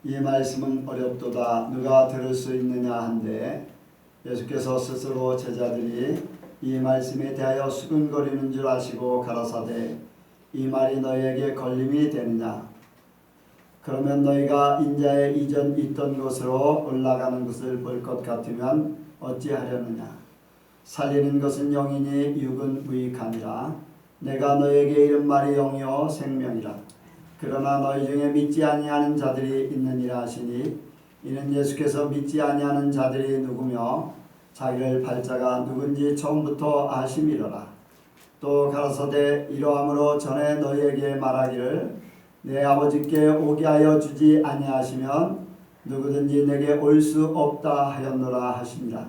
이 말씀은 어렵도다 누가 들을 수 있느냐 한데 예수께서 스스로 제자들이 이 말씀에 대하여 수근거리는 줄 아시고 가라사대 이 말이 너희에게 걸림이 되느냐 그러면 너희가 인자의 이전 있던 곳으로 올라가는 것을 볼 것 같으면 어찌하려느냐 살리는 것은 영이니 육은 무익하니라 내가 너희에게 이른 말이 영이요 생명이라 그러나 너희 중에 믿지 아니하는 자들이 있느니라 하시니 이는 예수께서 믿지 아니하는 자들이 누구며 자기를 발자가 누군지 처음부터 아심이로라. 또 가라사대 이러함으로 전에 너희에게 말하기를 내 아버지께 오게 하여 주지 아니하시면 누구든지 내게 올 수 없다 하였노라 하시니라.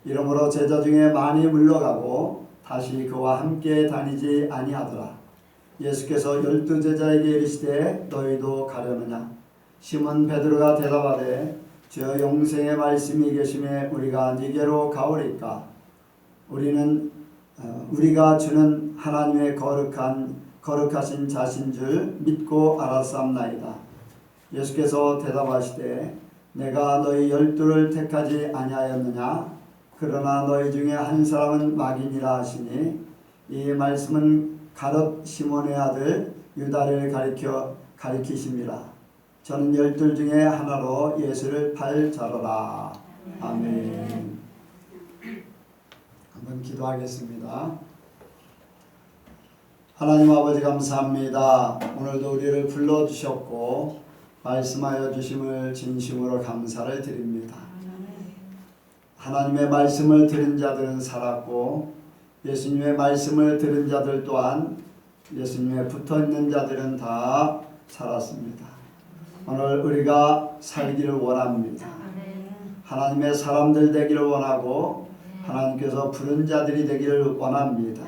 이러므로 제자 중에 많이 물러가고 다시 그와 함께 다니지 아니하더라. 예수께서 12제자에게 이르시되 너희도 가려느냐 시몬 베드로가 대답하되 주여 영생의 말씀이 계심에 우리가 네게로 가오리까 우리가 주는 하나님의 거룩하신 자신 줄 믿고 알았사옵나이다. 예수께서 대답하시되 내가 너희 12를 택하지 아니하였느냐 그러나 너희 중에 한 사람은 마귀니라 하시니 이 말씀은 가롯 시몬의 아들 유다를 가리키십니다. 저는 12 중에 하나로 예수를 팔자로라. 아멘. 한번 기도하겠습니다. 하나님 아버지 감사합니다. 오늘도 우리를 불러주셨고 말씀하여 주심을 진심으로 감사를 드립니다. 하나님의 말씀을 들은 자들은 살았고 예수님의 말씀을 들은 자들 또한 예수님에 붙어있는 자들은 다 살았습니다. 오늘 우리가 살기를 원합니다. 하나님의 사람들 되기를 원하고 하나님께서 부른 자들이 되기를 원합니다.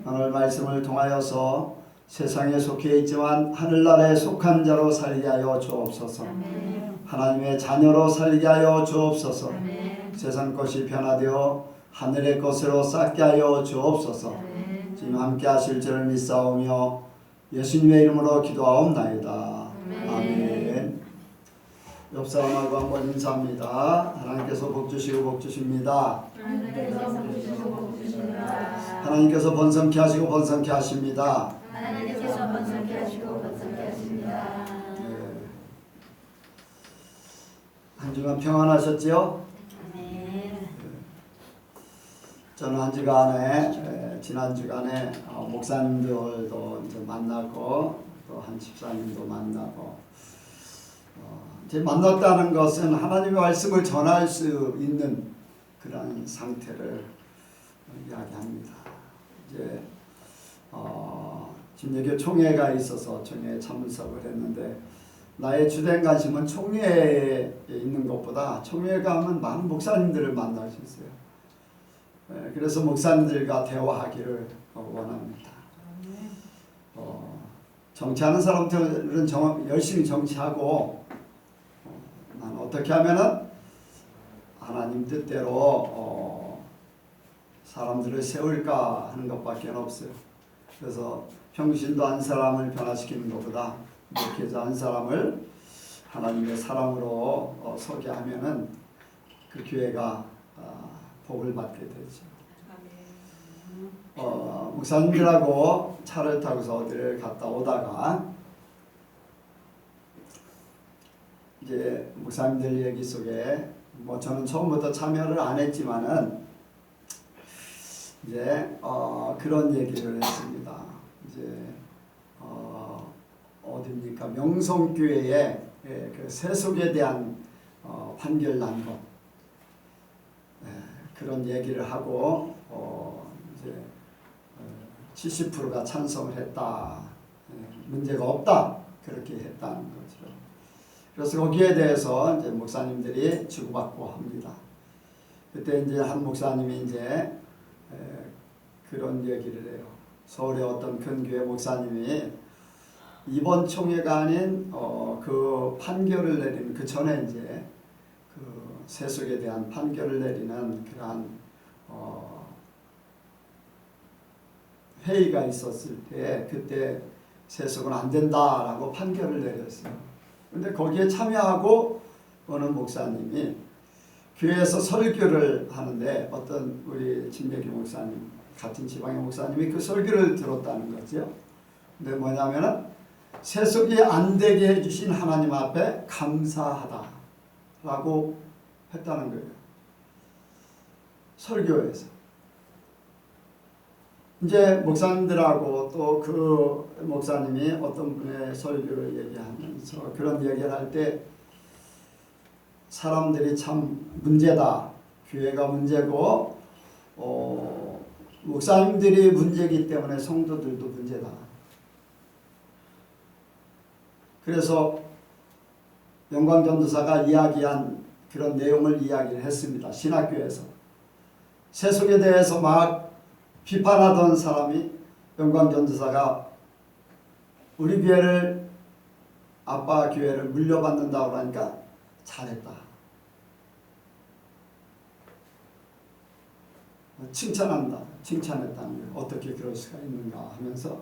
오늘 말씀을 통하여서 세상에 속해 있지만 하늘나라에 속한 자로 살게 하여 주옵소서. 하나님의 자녀로 살게 하여 주옵소서. 세상 것이 변화되어 하늘의 것으로 쌓게 하여 주옵소서. 지금 함께 하실 줄을 믿사오며 예수님의 이름으로 기도하옵나이다. 아멘. 옆 사람하고 한번 인사합니다. 하나님께서 복 주시고 복 주십니다. 하나님께서 번성케 하시고 번성케 하십니다. 하나님께서 번성케 하시고 번성케 하십니다. 한 주간 평안하셨지요? 저는 한 주간에 지난 주간에 목사님들도 이제 만나고 또 한 집사님도 만나고 이제 만났다는 것은 하나님의 말씀을 전할 수 있는 그런 상태를 이야기합니다. 이제 지금 여기 총회가 있어서 총회에 참석을 했는데 나의 주된 관심은 총회에 있는 것보다 총회에 가면 많은 목사님들을 만날 수 있어요. 그래서 목사님들과 대화하기를 원합니다. 정치하는 사람들은 열심히 정치하고 나는 어떻게 하면은 하나님 뜻대로 사람들을 세울까 하는 것밖에 없어요. 그래서 평신도 한 사람을 변화시키는 것보다 목회자 한 사람을 하나님의 사람으로 서게 하면은 그 교회가 복을 받게 되죠. 목사님들하고 차를 타고서 어디를 갔다 오다가 이제 목사님들 얘기 속에 저는 처음부터 참여를 안 했지만은 이제 그런 얘기를 했습니다. 이제 어디입니까? 명성교회의 그 세속에 대한 판결 난 것. 그런 얘기를 하고 이제 70%가 찬성을 했다. 문제가 없다. 그렇게 했다는 거죠. 그래서 거기에 대해서 이제 목사님들이 주고받고 합니다. 그때 이제 한 목사님이 이제 그런 얘기를 해요. 서울의 어떤 큰 교회 목사님이 이번 총회가 아닌 그 판결을 내리는 그 전에 이제 그 세속에 대한 판결을 내리는 그러한 회의가 있었을 때 그때 세속은 안 된다라고 판결을 내렸어요. 근데 거기에 참여하고 어느 목사님이 교회에서 설교를 하는데 어떤 우리 진백기 목사님 같은 지방의 목사님이 그 설교를 들었다는 거죠. 근데 뭐냐면은 세속이 안 되게 해주신 하나님 앞에 감사하다라고 했다는 거예요. 설교에서. 이제 목사님들하고 또 그 목사님이 어떤 분의 설교를 얘기하면서 그런 얘기를 할 때 사람들이 참 문제다. 교회가 문제고 목사님들이 문제이기 때문에 성도들도 문제다. 그래서 영광전도사가 이야기한 그런 내용을 이야기를 했습니다. 신학교에서. 세속에 대해서 막 비판하던 사람이 영광전도사가 우리 교회를 아빠 교회를 물려받는다고 하니까 잘했다. 칭찬한다. 칭찬했다는 거예요. 어떻게 그럴 수가 있는가 하면서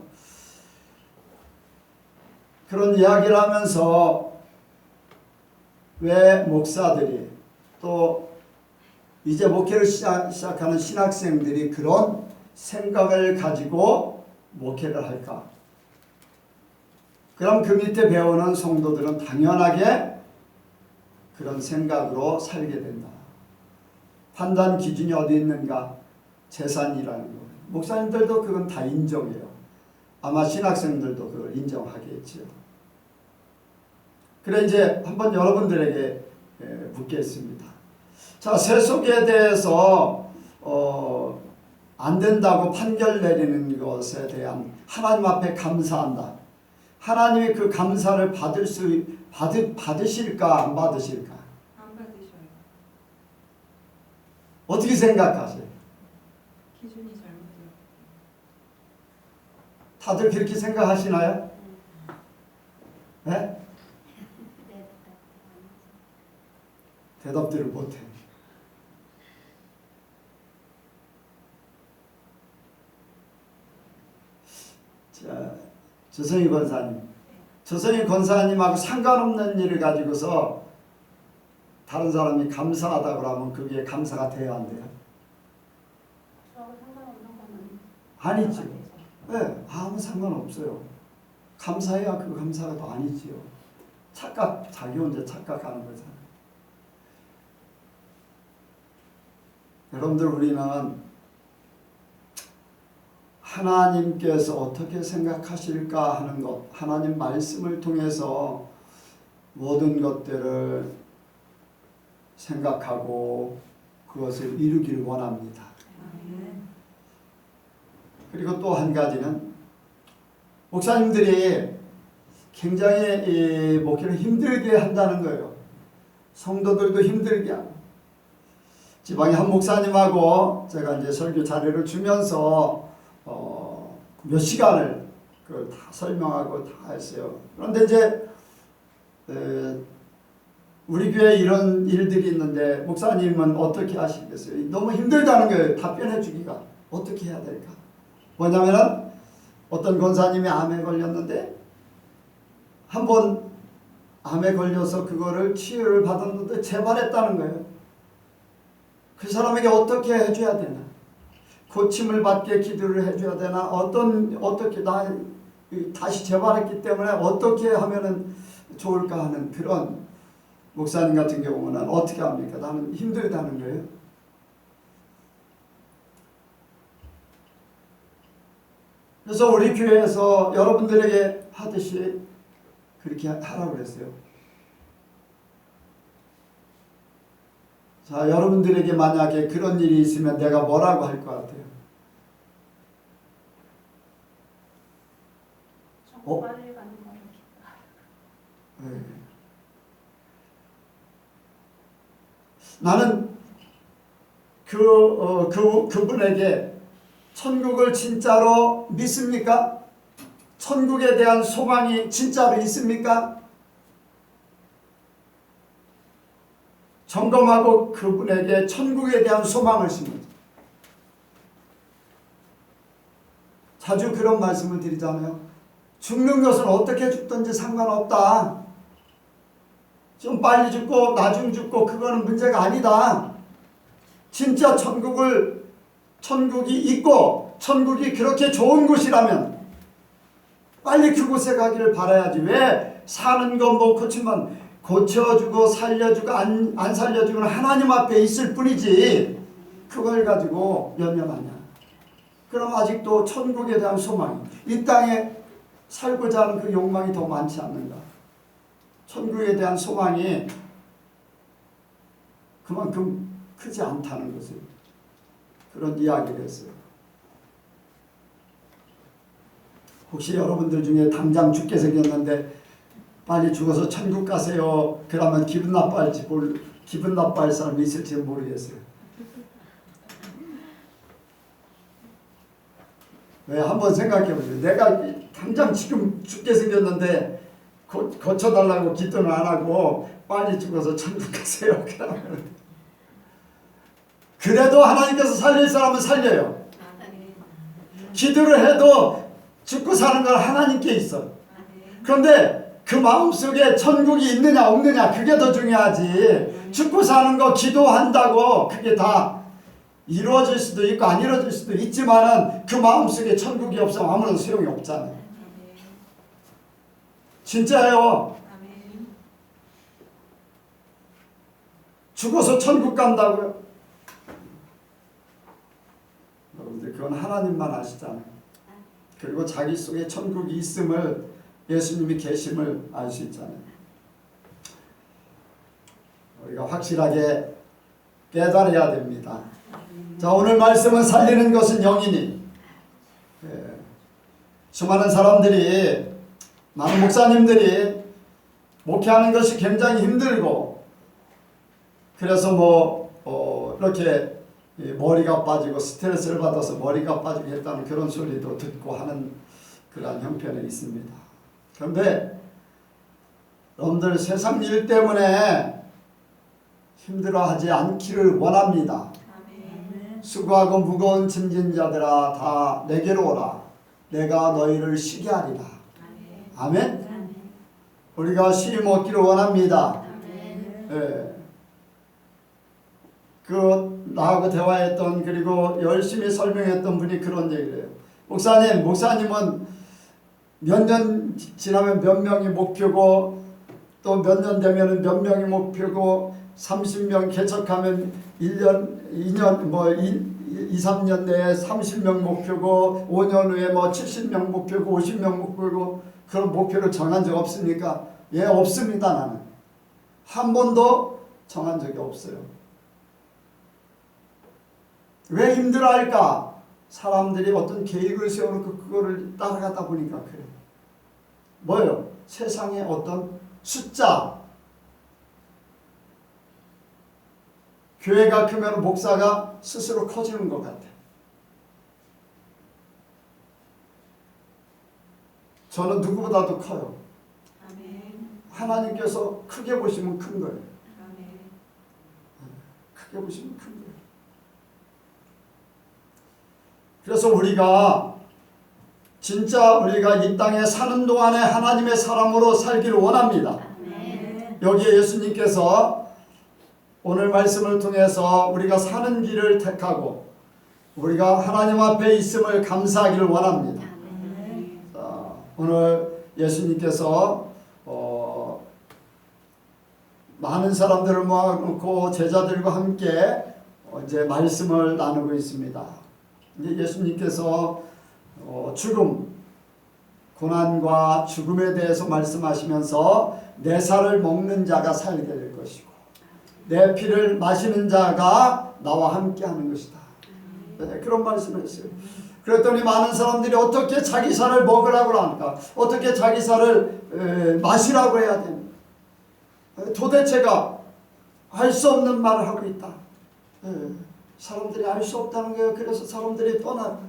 그런 이야기를 하면서 왜 목사들이 또 이제 목회를 시작하는 신학생들이 그런 생각을 가지고 목회를 할까? 그럼 그 밑에 배우는 성도들은 당연하게 그런 생각으로 살게 된다. 판단 기준이 어디 있는가? 재산이라는 거. 목사님들도 그건 다 인정해요. 아마 신학생들도 그걸 인정하겠지요. 그래 이제 한번 여러분들에게 묻겠습니다. 자, 세속에 대해서 안 된다고 판결 내리는 것에 대한 하나님 앞에 감사한다. 하나님이 그 감사를 받으실까 안 받으실까? 안 받으셔요. 어떻게 생각하세요? 기준이 잘못돼요. 다들 그렇게 생각하시나요? 네? 대답들을 못해. 자, 조성희 권사님. 조성희 권사님하고 상관없는 일을 가지고서 다른 사람이 감사하다고 하면 그게 감사가 돼야 안 돼요? 저하고 상관없는 거는 아니죠. 네, 아무 상관없어요. 감사해야 그 감사가 더 아니지요. 자기 혼자 착각하는 거잖아요. 여러분들 우리는 하나님께서 어떻게 생각하실까 하는 것, 하나님 말씀을 통해서 모든 것들을 생각하고 그것을 이루기를 원합니다. 그리고 또 한 가지는 목사님들이 굉장히 이 목회를 힘들게 한다는 거예요. 성도들도 힘들게 하고. 지방의 한 목사님하고 제가 이제 설교 자료를 주면서 몇 시간을 그걸 다 설명하고 다 했어요. 그런데 이제 우리 교회에 이런 일들이 있는데 목사님은 어떻게 하시겠어요? 너무 힘들다는 거예요. 답변해 주기가. 어떻게 해야 될까? 뭐냐면은 어떤 권사님이 암에 걸렸는데 한번 암에 걸려서 그거를 치유를 받았는데 재발했다는 거예요. 그 사람에게 어떻게 해줘야 되나? 고침을 받게 기도를 해줘야 되나? 어떻게 다시 재발했기 때문에 어떻게 하면은 좋을까 하는 그런 목사님 같은 경우는 어떻게 합니까? 나는 힘들다는 거예요. 그래서 우리 교회에서 여러분들에게 하듯이 그렇게 하라고 그랬어요. 자, 여러분들에게 만약에 그런 일이 있으면 내가 뭐라고 할 것 같아요? 빨리 가는 거는 네. 나는 그분에게 천국을 진짜로 믿습니까? 천국에 대한 소망이 진짜로 있습니까? 점검하고 그분에게 천국에 대한 소망을 심어줘. 자주 그런 말씀을 드리잖아요. 죽는 것은 어떻게 죽든지 상관없다. 좀 빨리 죽고 나중 죽고 그거는 문제가 아니다. 진짜 천국이 있고 천국이 그렇게 좋은 곳이라면 빨리 그곳에 가기를 바라야지. 왜 사는 건 뭐 고치면 고쳐주고 살려주고 안 살려주고는 하나님 앞에 있을 뿐이지 그걸 가지고 연연하냐. 그럼 아직도 천국에 대한 소망이, 이 땅에 살고자 하는 그 욕망이 더 많지 않는가. 천국에 대한 소망이 그만큼 크지 않다는 것을 그런 이야기를 했어요. 혹시 여러분들 중에 당장 죽게 생겼는데 빨리 죽어서 천국 가세요 그러면 기분 나빠할 사람이 있을지 모르겠어요. 왜 한번 생각해 보세요. 내가 당장 지금 죽게 생겼는데 고쳐달라고 기도는 안 하고 빨리 죽어서 천국 가세요 그러면 그래도 하나님께서 살릴 사람은 살려요. 기도를 해도 죽고 사는 건 하나님께 있어. 그런데 그 마음속에 천국이 있느냐 없느냐 그게 더 중요하지. 죽고 사는 거 기도한다고 그게 다 이루어질 수도 있고 안 이루어질 수도 있지만은 그 마음속에 천국이 없으면 아무런 소용이 없잖아요. 진짜예요. 죽어서 천국 간다고요? 여러분들 그건 하나님만 아시잖아요. 그리고 자기 속에 천국이 있음을 예수님이 계심을 알 수 있잖아요. 우리가 확실하게 깨달아야 됩니다. 자, 오늘 말씀은 살리는 것은 영이니. 수많은 사람들이, 많은 목사님들이 목회하는 것이 굉장히 힘들고 그래서 이렇게 머리가 빠지고 스트레스를 받아서 머리가 빠지게 했다는 그런 소리도 듣고 하는 그러한 형편이 있습니다. 그런데 여러분들 세상 일 때문에 힘들어하지 않기를 원합니다. 수고하고 무거운 짐진 자들아 다 내게로 오라. 내가 너희를 쉬게 하리라. 아멘. 우리가 쉼 얻기를 원합니다. 나하고 대화했던 그리고 열심히 설명했던 분이 그런 얘기를 해요. 목사님은 몇 년 지나면 몇 명이 목표고 또 몇 년 되면 몇 명이 목표고 30명 개척하면 1년, 2년, 2, 3년 내에 30명 목표고 5년 후에 70명 목표고 50명 목표고 그런 목표를 정한 적 없습니까? 예, 없습니다. 나는 한 번도 정한 적이 없어요. 왜 힘들어할까? 사람들이 어떤 계획을 세워놓고 그거를 따라가다 보니까 그래요. 뭐예요? 세상에 어떤 숫자. 교회가 크면 목사가 스스로 커지는 것 같아. 저는 누구보다도 커요. 하나님께서 크게 보시면 큰 거예요. 크게 보시면 큰 거예요. 그래서 우리가 이 땅에 사는 동안에 하나님의 사람으로 살기를 원합니다. 여기에 예수님께서 오늘 말씀을 통해서 우리가 사는 길을 택하고 우리가 하나님 앞에 있음을 감사하기를 원합니다. 자, 오늘 예수님께서 많은 사람들을 모아놓고 제자들과 함께 이제 말씀을 나누고 있습니다. 이제 예수님께서 죽음, 고난과 죽음에 대해서 말씀하시면서 내 살을 먹는 자가 살게 될 것이고 내 피를 마시는 자가 나와 함께 하는 것이다. 네, 그런 말씀을 했어요. 그랬더니 많은 사람들이 어떻게 자기 살을 먹으라고 하니까 어떻게 자기 살을 마시라고 해야 되나. 도대체가 알 수 없는 말을 하고 있다. 사람들이 알 수 없다는 거예요. 그래서 사람들이 떠나요.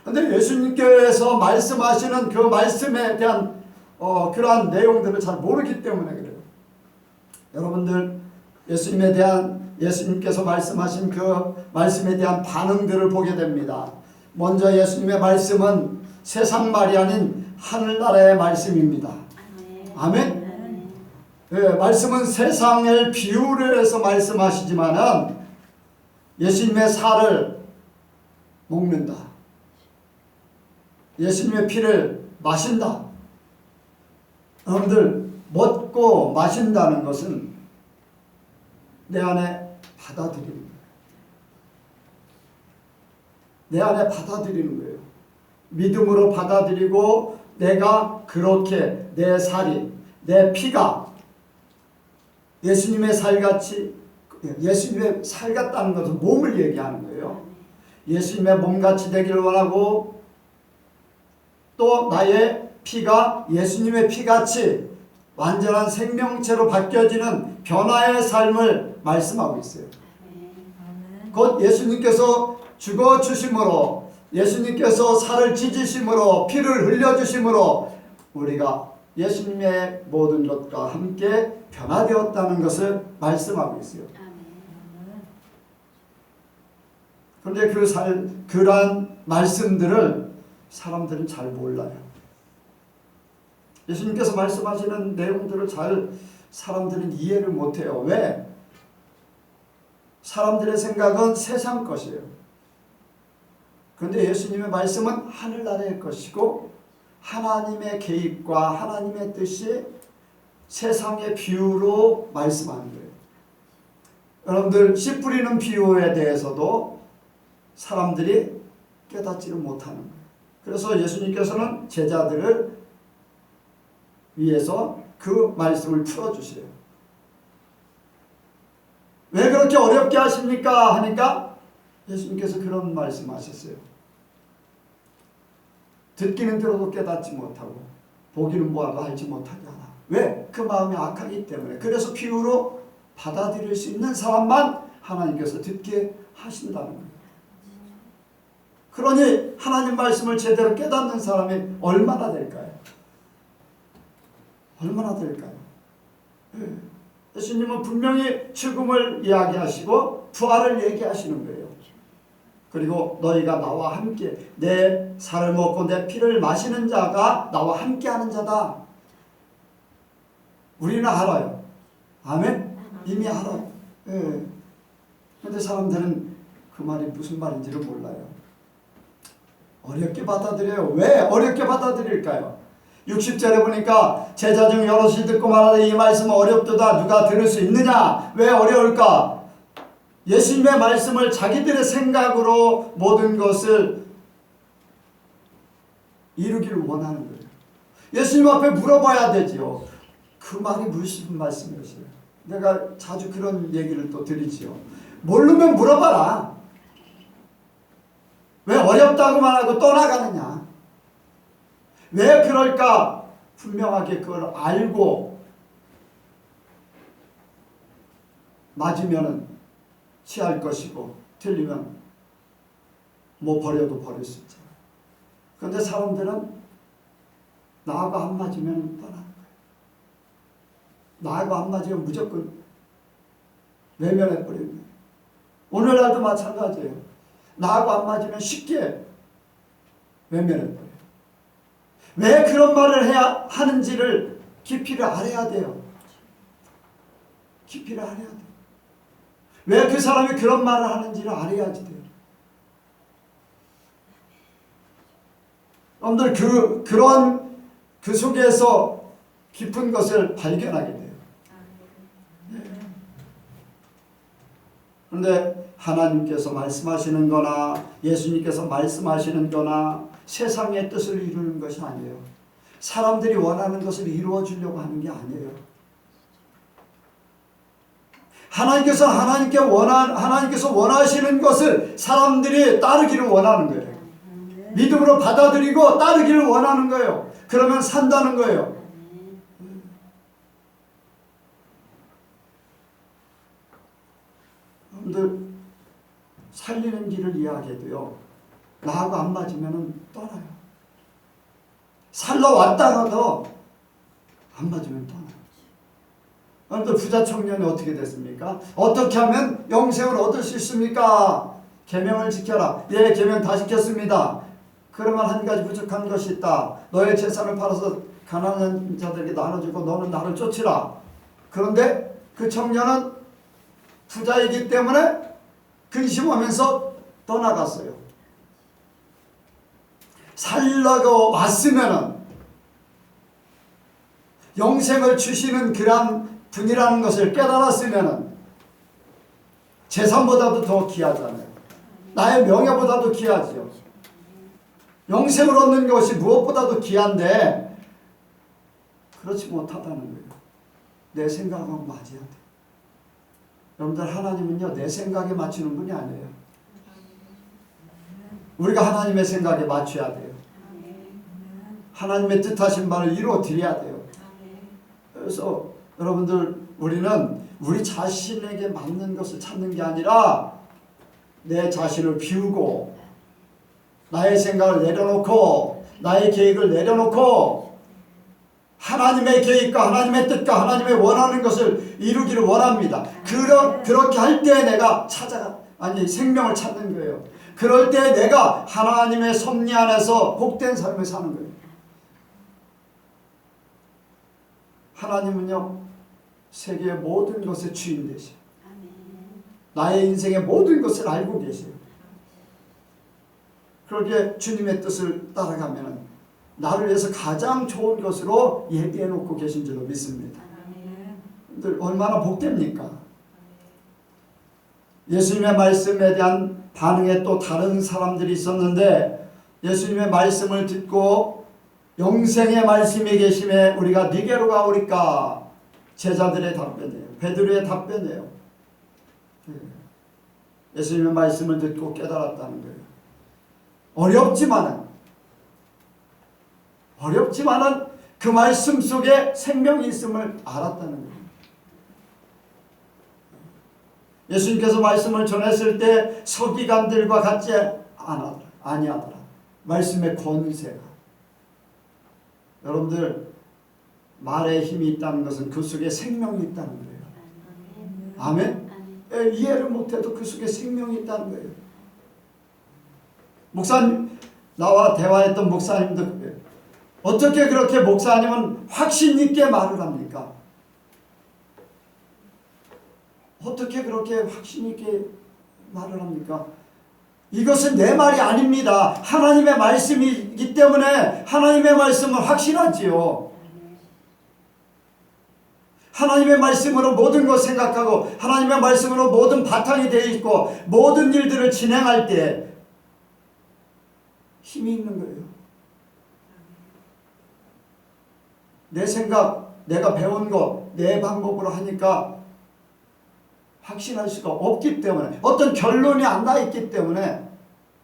그런데 예수님께서 말씀하시는 그 말씀에 대한 그러한 내용들을 잘 모르기 때문에 그래요. 여러분들 예수님께서 말씀하신 그 말씀에 대한 반응들을 보게 됩니다. 먼저 예수님의 말씀은 세상 말이 아닌 하늘나라의 말씀입니다. 아멘. 말씀은 세상을 비유를 해서 말씀하시지만은 예수님의 살을 먹는다. 예수님의 피를 마신다. 여러분들 먹고 마신다는 것은 내 안에 받아들이는 거예요. 내 안에 받아들이는 거예요. 믿음으로 받아들이고 내가 그렇게 내 살이 내 피가 예수님의 살같이 예수님의 살 같다는 것은 몸을 얘기하는 거예요. 예수님의 몸같이 되기를 원하고 또 나의 피가 예수님의 피같이 완전한 생명체로 바뀌어지는 변화의 삶을 말씀하고 있어요. 곧 예수님께서 죽어주심으로 예수님께서 살을 찢으심으로 피를 흘려주심으로 우리가 예수님의 모든 것과 함께 변화되었다는 것을 말씀하고 있어요. 그런데 그러한 말씀들을 사람들은 잘 몰라요. 예수님께서 말씀하시는 내용들을 잘 사람들은 이해를 못해요. 왜? 사람들의 생각은 세상 것이에요. 그런데 예수님의 말씀은 하늘나라의 것이고 하나님의 계획과 하나님의 뜻이 세상의 비유로 말씀하는 거예요. 여러분들 씨 뿌리는 비유에 대해서도 사람들이 깨닫지를 못하는 거예요. 그래서 예수님께서는 제자들을 위해서 그 말씀을 풀어주세요. 왜 그렇게 어렵게 하십니까? 하니까 예수님께서 그런 말씀하셨어요. 듣기는 들어도 깨닫지 못하고 보기는 보아도 알지 못하게 하라. 왜? 그 마음이 악하기 때문에. 그래서 비유로 받아들일 수 있는 사람만 하나님께서 듣게 하신다는 거예요. 그러니 하나님 말씀을 제대로 깨닫는 사람이 얼마나 될까요? 얼마나 될까요? 예수님은 분명히 죽음을 이야기하시고 부활을 얘기하시는 거예요. 그리고 너희가 나와 함께 내 살을 먹고 내 피를 마시는 자가 나와 함께하는 자다. 우리는 알아요. 아멘? 이미 알아요. 그런데 사람들은 그 말이 무슨 말인지를 몰라요. 어렵게 받아들여요. 왜 어렵게 받아들일까요? 60절에 보니까 제자 중 여럿이 듣고 말하되 이 말씀은 어렵도다 누가 들을 수 있느냐? 왜 어려울까? 예수님의 말씀을 자기들의 생각으로 모든 것을 이루기를 원하는 거예요. 예수님 앞에 물어봐야 되지요. 그 말이 무슨 말씀이었어요? 내가 자주 그런 얘기를 또 드리지요. 모르면 물어봐라. 왜 어렵다고만 하고 떠나가느냐? 왜 그럴까? 분명하게 그걸 알고 맞으면 취할 것이고 틀리면 뭐 버려도 버릴 수 있잖아요. 그런데 사람들은 나하고 안 맞으면 떠나는 거예요. 나하고 안 맞으면 무조건 외면해버리는 거예요. 오늘날도 마찬가지예요. 나하고 안 맞으면 쉽게 외면해버려요. 왜 그런 말을 해야 하는지를 깊이를 알아야 돼요. 깊이를 알아야 돼요. 왜 그 사람이 그런 말을 하는지를 알아야지 돼요. 여러분들 그런 그 속에서 깊은 것을 발견하게 돼요. 그런데 하나님께서 말씀하시는 거나 예수님께서 말씀하시는 거나 세상의 뜻을 이루는 것이 아니에요. 사람들이 원하는 것을 이루어 주려고 하는 게 아니에요. 하나님께서 원하시는 것을 사람들이 따르기를 원하는 거예요. 믿음으로 받아들이고 따르기를 원하는 거예요. 그러면 산다는 거예요. 여러분들 살리는 길을 이야기해도요. 나하고 안 맞으면 떠나요. 살러 왔다가도 안 맞으면 떠나요. 여러분들 부자 청년이 어떻게 됐습니까? 어떻게 하면 영생을 얻을 수 있습니까? 계명을 지켜라. 예, 계명 다 지켰습니다. 그러면 한 가지 부족한 것이 있다. 너의 재산을 팔아서 가난한 자들에게 나눠주고 너는 나를 쫓으라. 그런데 그 청년은 부자이기 때문에 근심하면서 떠나갔어요. 살려고 왔으면은 영생을 주시는 그러한 분이라는 것을 깨달았으면은 재산보다도 더 귀하잖아요. 나의 명예보다도 귀하지요. 영생을 얻는 것이 무엇보다도 귀한데 그렇지 못하다는 거예요. 내 생각은 맞아야 돼. 여러분들, 하나님은요 내 생각에 맞추는 분이 아니에요. 우리가 하나님의 생각에 맞춰야 돼요. 하나님의 뜻하신 바를 이루어 드려야 돼요. 그래서 여러분들, 우리는 우리 자신에게 맞는 것을 찾는 게 아니라 내 자신을 비우고 나의 생각을 내려놓고 나의 계획을 내려놓고 하나님의 계획과 하나님의 뜻과 하나님의 원하는 것을 이루기를 원합니다. 그렇게 할 때 내가 생명을 찾는 거예요. 그럴 때 내가 하나님의 섭리 안에서 복된 삶을 사는 거예요. 하나님은요 세계의 모든 것의 주인 되세요. 나의 인생의 모든 것을 알고 계세요. 그렇게 주님의 뜻을 따라가면 나를 위해서 가장 좋은 것으로 예비해 놓고 계신 줄로 믿습니다. 얼마나 복됩니까? 예수님의 말씀에 대한 반응에 또 다른 사람들이 있었는데, 예수님의 말씀을 듣고 영생의 말씀이 계심에 우리가 네게로 가오리까? 제자들의 답변이에요. 베드로의 답변이에요. 예수님의 말씀을 듣고 깨달았다는 거예요. 어렵지만은 그 말씀 속에 생명이 있음을 알았다는 거예요. 예수님께서 말씀을 전했을 때 서기관들과 같지 아니하더라. 말씀의 권세가. 여러분들, 말에 힘이 있다는 것은 그 속에 생명이 있다는 거예요. 아멘? 이해를 못해도 그 속에 생명이 있다는 거예요. 목사님, 나와 대화했던 목사님도 그래요. 어떻게 그렇게 목사님은 확신 있게 말을 합니까? 어떻게 그렇게 확신 있게 말을 합니까? 이것은 내 말이 아닙니다. 하나님의 말씀이기 때문에 하나님의 말씀은 확실하지요. 하나님의 말씀으로 모든 것 생각하고 하나님의 말씀으로 모든 바탕이 되어 있고 모든 일들을 진행할 때 힘이 있는 거예요. 내 생각, 내가 배운 거, 내 방법으로 하니까 확신할 수가 없기 때문에, 어떤 결론이 안 나 있기 때문에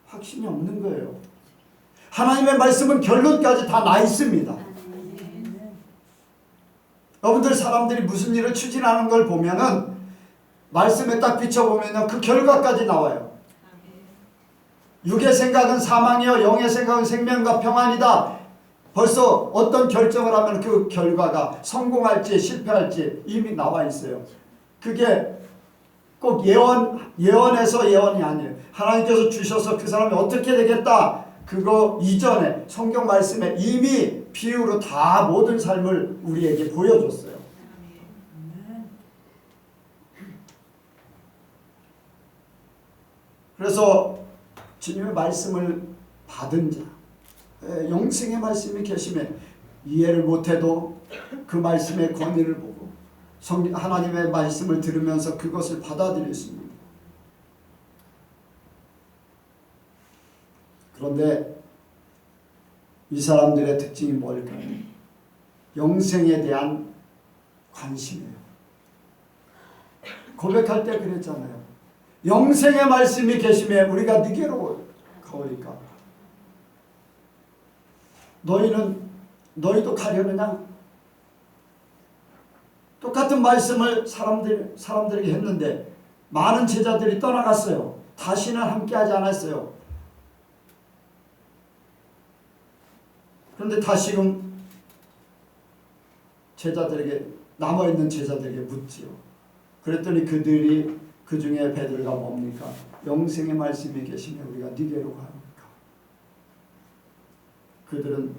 확신이 없는 거예요. 하나님의 말씀은 결론까지 다 나 있습니다. 여러분들, 사람들이 무슨 일을 추진하는 걸 보면은 말씀에 딱 비춰보면요 그 결과까지 나와요. 육의 생각은 사망이요 영의 생각은 생명과 평안이다. 벌써 어떤 결정을 하면 그 결과가 성공할지 실패할지 이미 나와 있어요. 그게 꼭 예언에서 예언이 아니에요. 하나님께서 주셔서 그 사람이 어떻게 되겠다, 그거 이전에 성경 말씀에 이미 비유로 다 모든 삶을 우리에게 보여줬어요. 그래서 주님의 말씀을 받은 자, 영생의 말씀이 계심에 이해를 못해도 그 말씀의 권위를 보고 하나님의 말씀을 들으면서 그것을 받아들였습니다. 그런데 이 사람들의 특징이 뭘까요? 영생에 대한 관심이에요. 고백할 때 그랬잖아요. 영생의 말씀이 계심에 우리가 네게로 가오리까? 너희도 가려느냐? 똑같은 말씀을 사람들에게 했는데 많은 제자들이 떠나갔어요. 다시는 함께하지 않았어요. 그런데 다시금 남아있는 제자들에게 묻지요. 그랬더니 그들이 그 중에 베드로가 뭡니까? 영생의 말씀이 계시면 우리가 네게로 가니까. 그들은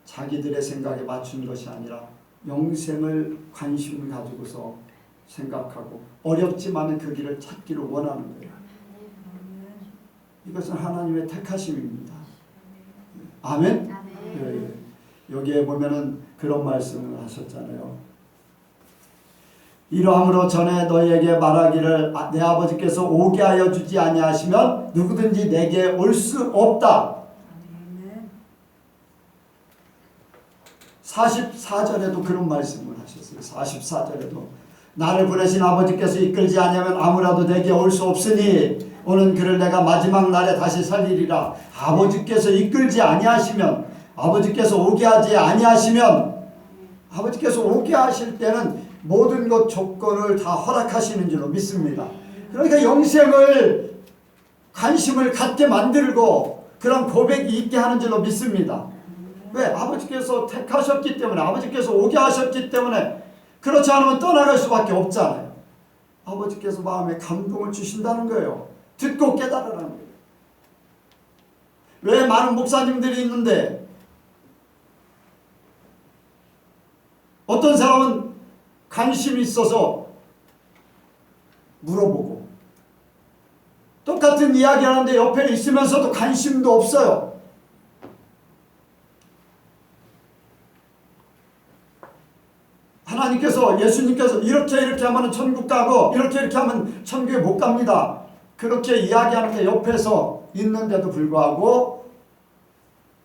자기들의 생각에 맞춘 것이 아니라 영생을 관심을 가지고서 생각하고 어렵지만 그 길을 찾기를 원하는 거예요. 이것은 하나님의 택하심입니다. 아멘? 예. 여기에 보면은 그런 말씀을 하셨잖아요. 이러함으로 전에 너희에게 말하기를 내 아버지께서 오게 하여 주지 아니하시면 누구든지 내게 올 수 없다. 44절에도 그런 말씀을 하셨어요. 44절에도 나를 보내신 아버지께서 이끌지 아니하면 아무라도 내게 올 수 없으니 오는 그를 내가 마지막 날에 다시 살리리라. 아버지께서 이끌지 아니하시면, 아버지께서 오게 하지 아니하시면, 아버지께서 오게 하실 때는 모든 것 조건을 다 허락하시는 줄로 믿습니다. 그러니까 영생을 관심을 갖게 만들고 그런 고백이 있게 하는 줄로 믿습니다. 왜? 아버지께서 택하셨기 때문에, 아버지께서 오게 하셨기 때문에. 그렇지 않으면 떠나갈 수밖에 없잖아요. 아버지께서 마음에 감동을 주신다는 거예요. 듣고 깨달으라는 거예요. 왜 많은 목사님들이 있는데 어떤 사람은 관심이 있어서 물어보고 똑같은 이야기 하는데 옆에 있으면서도 관심도 없어요. 하나님께서, 예수님께서 이렇게 하면 천국 가고 이렇게 하면 천국에 못 갑니다. 그렇게 이야기하는데 옆에서 있는데도 불구하고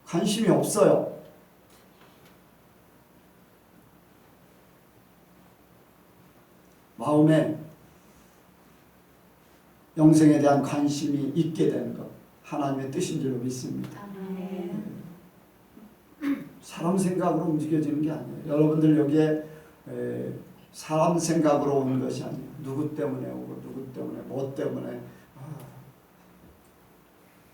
관심이 없어요. 마음에 영생에 대한 관심이 있게 되는 것, 하나님의 뜻인 줄로 믿습니다. 사람 생각으로 움직여지는 게 아니에요. 여러분들 여기에 사람 생각으로 오는 것이 아니에요. 누구 때문에 오고 누구 때문에 뭐 때문에.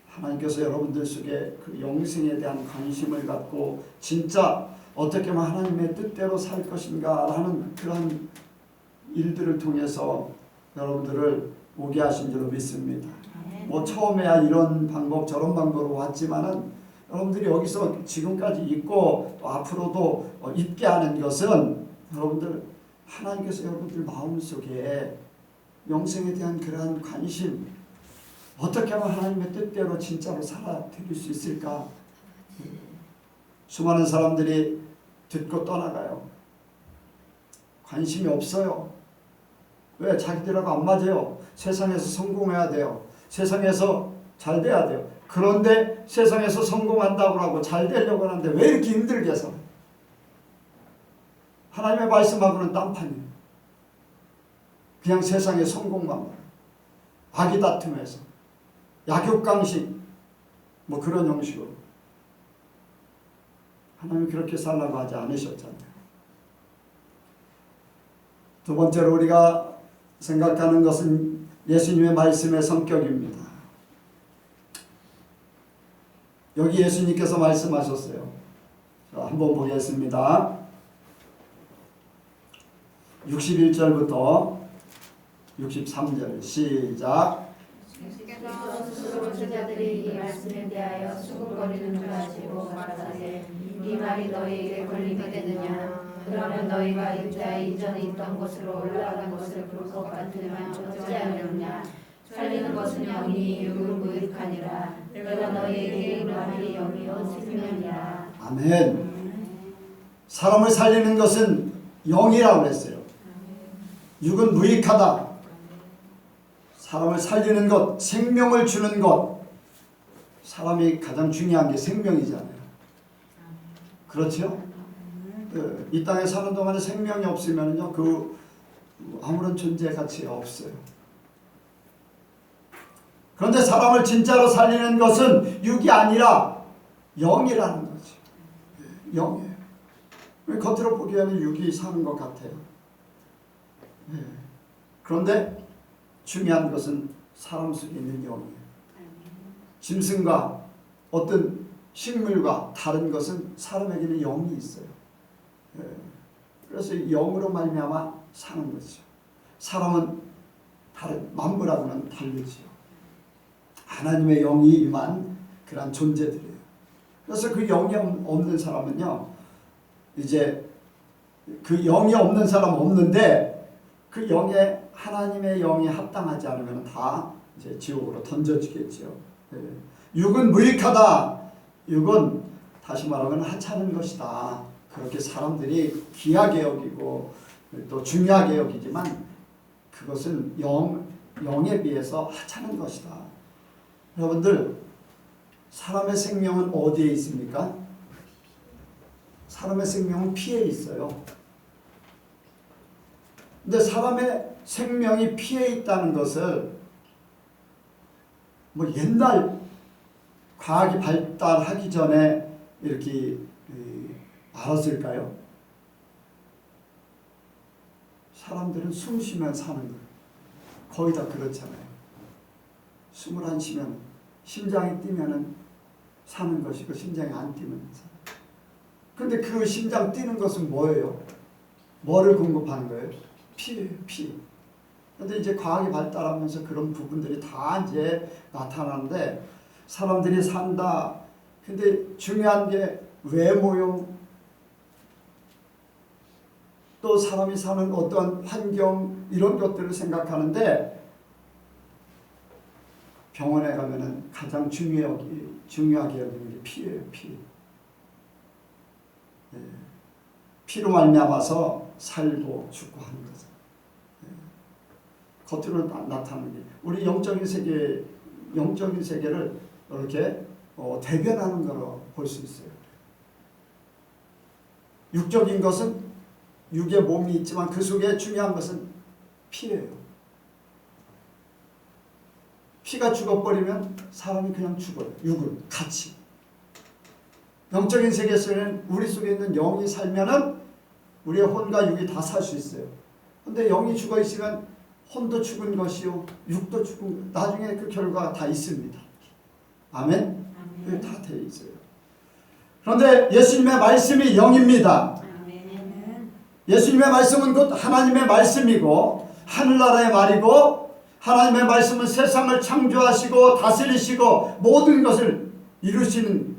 하나님께서 여러분들 속에 그 영생에 대한 관심을 갖고 진짜 어떻게 하면 하나님의 뜻대로 살 것인가 하는 그런 일들을 통해서 여러분들을 오게 하신 줄로 믿습니다. 뭐 처음에야 이런 방법 저런 방법으로 왔지만은 여러분들이 여기서 지금까지 있고 또 앞으로도 있게 하는 것은 여러분들 하나님께서 여러분들 마음속에 영생에 대한 그러한 관심, 어떻게 하면 하나님의 뜻대로 진짜로 살아드릴 수 있을까? 수많은 사람들이 듣고 떠나가요. 관심이 없어요. 왜? 자기들하고 안 맞아요. 세상에서 성공해야 돼요. 세상에서 잘 돼야 돼요. 그런데 세상에서 성공한다고 하고 잘 되려고 하는데 왜 이렇게 힘들게 살아요? 하나님의 말씀하고는 딴판이에요. 그냥 세상의 성공만, 악의 다툼에서 약육강식 뭐 그런 형식으로. 하나님이 그렇게 살라고 하지 않으셨잖아요. 두 번째로 우리가 생각하는 것은 예수님의 말씀의 성격입니다. 여기 예수님께서 말씀하셨어요. 자, 한번 보겠습니다. 61절부터 63절 시작. 예수께서 스스로 제자들이 이 말씀에 대하여 수군거리는 줄 아시고 말하되 이 말이 너희에게 걸림이 되느냐. 그러면 너희가 육자에 이전에 있던 곳으로 올라간 것을 볼 것 같으면 어찌하려느냐. 살리는 것은 영이니 육은 무익하니라. 내가 너희에게 이르노니 영이요 생명이라. 아멘. 사람을 살리는 것은 영이라고 했어요. 육은 무익하다. 사람을 살리는 것, 생명을 주는 것. 사람이 가장 중요한 게 생명이잖아요. 그렇죠? 이 땅에 사는 동안에 생명이 없으면요, 그 아무런 존재 가치가 없어요. 그런데 사람을 진짜로 살리는 것은 육이 아니라 영이라는 거죠. 영이에요. 겉으로 보기에는 육이 사는 것 같아요. 그런데 중요한 것은 사람 속에 있는 영이에요. 짐승과 어떤 식물과 다른 것은 사람에게는 영이 있어요. 그래서 영으로 말미암아 사는 거죠. 사람은 다른 만물하고는 다르지요. 하나님의 영이 임한 그런 존재들이에요. 그래서 그 영이 없는 사람은요, 이제 그 영이 없는 사람 없는데 그 영에 하나님의 영이 합당하지 않으면 다 이제 지옥으로 던져지겠죠. 육은 무익하다. 육은 다시 말하면 하찮은 것이다. 그렇게 사람들이 귀하게 여기고 또 중요하게 여기지만 그것은 영에 비해서 하찮은 것이다. 여러분들, 사람의 생명은 어디에 있습니까? 사람의 생명은 피에 있어요. 근데 사람의 생명이 피에 있다는 것을 뭐 옛날 과학이 발달하기 전에 이렇게 알았을까요? 사람들은 숨 쉬면 사는 거예요. 거의 다 그렇잖아요. 숨을 안 쉬면 심장이 뛰면은 사는 것이고 심장이 안 뛰면 사는 거예요. 근데 그 심장 뛰는 것은 뭐예요? 뭐를 공급하는 거예요? 피예요, 피. 근데 이제 과학이 발달하면서 그런 부분들이 다 이제 나타나는데 사람들이 산다. 근데 중요한 게 외모용, 또 사람이 사는 어떤 환경 이런 것들을 생각하는데 병원에 가면은 가장 중요하게 여기는 게 피예요, 피. 피로 말미암아서 살고 죽고 하는 거죠. 겉으로 나타나는 게 우리 영적인 세계를 이렇게 대변하는 거로 볼 수 있어요. 육적인 것은 육의 몸이 있지만 그 속에 중요한 것은 피예요. 피가 죽어버리면 사람이 그냥 죽어요. 육은 같이. 영적인 세계에서는 우리 속에 있는 영이 살면은 우리의 혼과 육이 다 살 수 있어요. 근데 영이 죽어 있으면 혼도 죽은 것이요, 육도 죽은, 나중에 그 결과가 다 있습니다. 아멘? 그게 다 되어 있어요. 그런데 예수님의 말씀이 영입니다. 예수님의 말씀은 곧 하나님의 말씀이고 하늘나라의 말이고 하나님의 말씀은 세상을 창조하시고 다스리시고 모든 것을 이루시는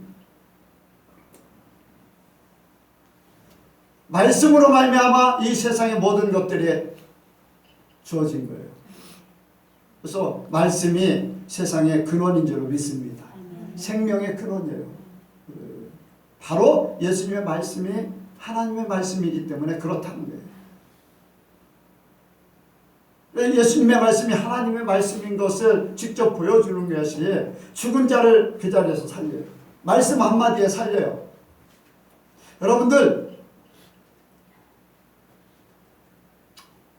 말씀으로 말미암아 이 세상의 모든 것들이 주어진 거예요. 그래서 말씀이 세상의 근원인 줄 믿습니다. 생명의 근원이에요. 바로 예수님의 말씀이 하나님의 말씀이기 때문에 그렇다는 거예요. 예수님의 말씀이 하나님의 말씀인 것을 직접 보여주는 것이 죽은 자를 그 자리에서 살려요. 말씀 한마디에 살려요. 여러분들,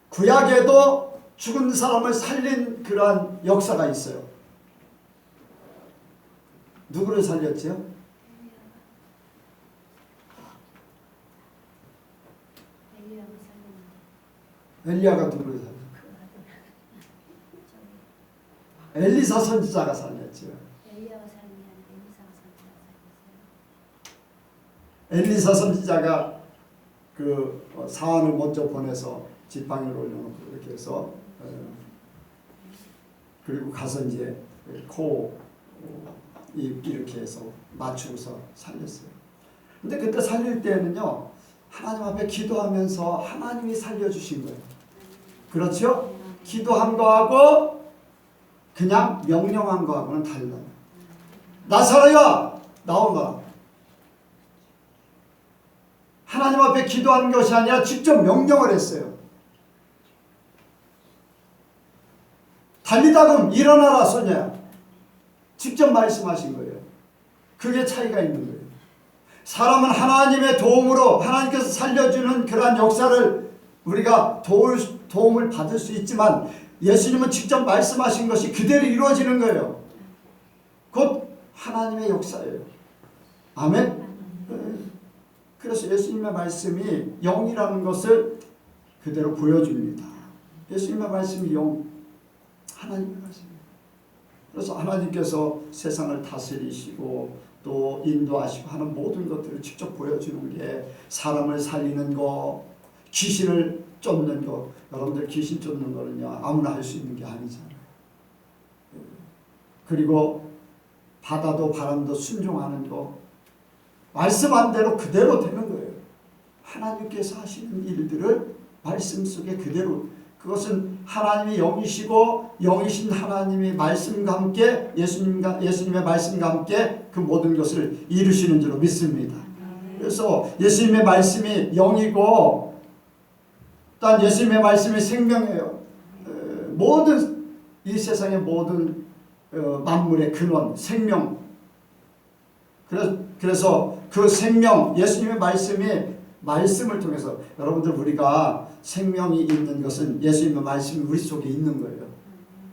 구약에도 죽은 사람을 살린 그러한 역사가 있어요. 누구를 살렸지요? 엘리야가 누구를 살렸어요? 엘리사 선지자가 살렸죠. 엘리사 선지자가 그 사안을 먼저 보내서 지팡이를 올려놓고 이렇게 해서 그리고 가서 이제 코 이렇게 해서 맞추고서 살렸어요. 근데 그때 살릴 때는요, 하나님 앞에 기도하면서 하나님이 살려주신 거예요. 그렇죠? 기도한 거하고 그냥 명령한 거하고는 달라요. 나사로야 나오너라. 하나님 앞에 기도한 것이 아니라 직접 명령을 했어요. 달리다금 일어나라 소녀야. 직접 말씀하신 거예요. 그게 차이가 있는 거예요. 사람은 하나님의 도움으로 하나님께서 살려주는 그러한 역사를 우리가 도움을 받을 수 있지만 예수님은 직접 말씀하신 것이 그대로 이루어지는 거예요. 곧 하나님의 역사예요. 아멘? 그래서 예수님의 말씀이 영이라는 것을 그대로 보여줍니다. 예수님의 말씀이 영, 하나님의 말씀이에요. 그래서 하나님께서 세상을 다스리시고 또 인도하시고 하는 모든 것들을 직접 보여주는 게 사람을 살리는 거, 귀신을 쫓는 거. 여러분들 귀신 쫓는 거는요, 아무나 할 수 있는 게 아니잖아요. 그리고 바다도 바람도 순종하는 거, 말씀한 대로 그대로 되는 거예요. 하나님께서 하시는 일들을 말씀 속에 그대로, 그것은 하나님이 영이시고 영이신 하나님이 말씀과 함께 예수님의 말씀과 함께 그 모든 것을 이루시는 줄로 믿습니다. 그래서 예수님의 말씀이 영이고 또한 예수님의 말씀이 생명이에요. 모든 이 세상의 모든 만물의 근원, 생명. 그래서 그 생명, 예수님의 말씀을 통해서 여러분들 우리가 생명이 있는 것은 예수님의 말씀이 우리 속에 있는 거예요.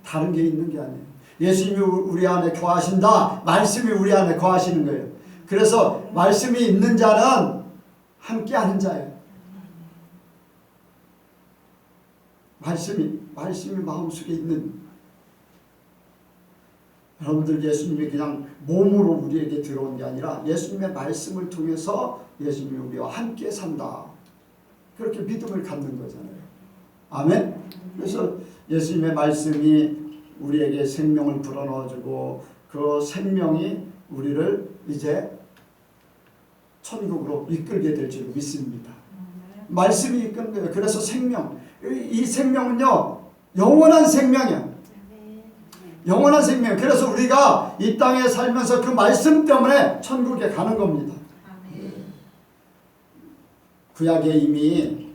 다른 게 있는 게 아니에요. 예수님이 우리 안에 거하신다. 말씀이 우리 안에 거하시는 거예요. 그래서 말씀이 있는 자는 함께하는 자예요. 말씀이 마음속에 있는, 여러분들 예수님이 그냥 몸으로 우리에게 들어온 게 아니라 예수님의 말씀을 통해서 예수님이 우리와 함께 산다. 그렇게 믿음을 갖는 거잖아요. 아멘. 그래서 예수님의 말씀이 우리에게 생명을 불어넣어주고 그 생명이 우리를 이제 천국으로 이끌게 될 줄 믿습니다. 말씀이 이끄는 거예요. 그래서 생명, 이 생명은요 영원한 생명이야. 영원한 생명. 그래서 우리가 이 땅에 살면서 그 말씀 때문에 천국에 가는 겁니다. 구약에 이미